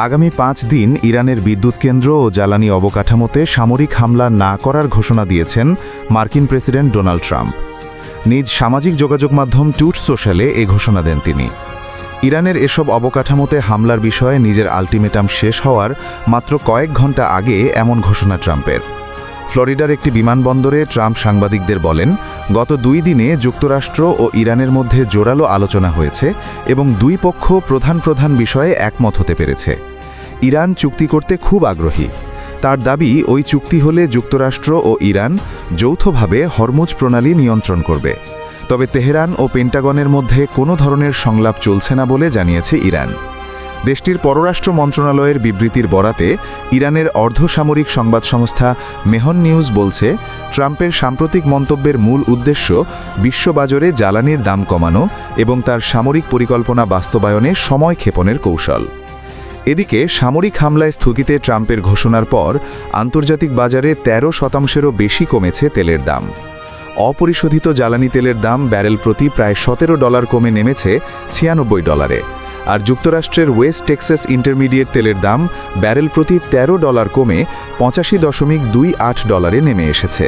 আগামী 5 দিন ইরানের বিদ্যুৎ কেন্দ্র ও জ্বালানি অবকাঠামোতে সামরিক হামলা না করার ঘোষণা দিয়েছেন মার্কিন প্রেসিডেন্ট ডোনাল্ড ট্রাম্প। নিজ সামাজিক যোগাযোগ মাধ্যম ট্রুথ সোশ্যালে এ ঘোষণা দেন তিনি। ইরানের এসব অবকাঠামোতে হামলার বিষয়ে নিজের আলটিমেটাম শেষ হওয়ার মাত্র কয়েক ঘণ্টা আগে এমন ঘোষণা ট্রাম্পের। ফ্লোরিডার একটি বিমানবন্দরে ট্রাম্প সাংবাদিকদের বলেন, গত 2 দিনে যুক্তরাষ্ট্র ও ইরানের মধ্যে জোরালো আলোচনা হয়েছে এবং দুই পক্ষ প্রধান প্রধান বিষয়ে একমত হতে পেরেছে। ইরান চুক্তি করতে খুব আগ্রহী। তার দাবি, ওই চুক্তি হলে যুক্তরাষ্ট্র ও ইরান যৌথভাবে হরমুজ প্রণালী নিয়ন্ত্রণ করবে। তবে তেহরান ও পেন্টাগনের মধ্যে কোনো ধরনের সংলাপ চলছে না বলে জানিয়েছে ইরান। দেশটির পররাষ্ট্র মন্ত্রণালয়ের বিবৃতির বরাতে ইরানের অর্ধসামরিক সংবাদ সংস্থা মেহন নিউজ বলছে, ট্রাম্পের সাম্প্রতিক মন্তব্যের মূল উদ্দেশ্য বিশ্ববাজারে জ্বালানির দাম কমানো এবং তার সামরিক পরিকল্পনা বাস্তবায়নে সময় ক্ষেপণের কৌশল। এদিকে সামরিক হামলায় স্থগিতে ট্রাম্পের ঘোষণার পর আন্তর্জাতিক বাজারে 13%-এরও বেশি কমেছে তেলের দাম। অপরিশোধিত জ্বালানি তেলের দাম ব্যারেল প্রতি প্রায় $17 কমে নেমেছে $96। আর যুক্তরাষ্ট্রের ওয়েস্ট টেক্সাস ইন্টারমিডিয়েট তেলের দাম ব্যারেল প্রতি $13 কমে $85.28 নেমে এসেছে।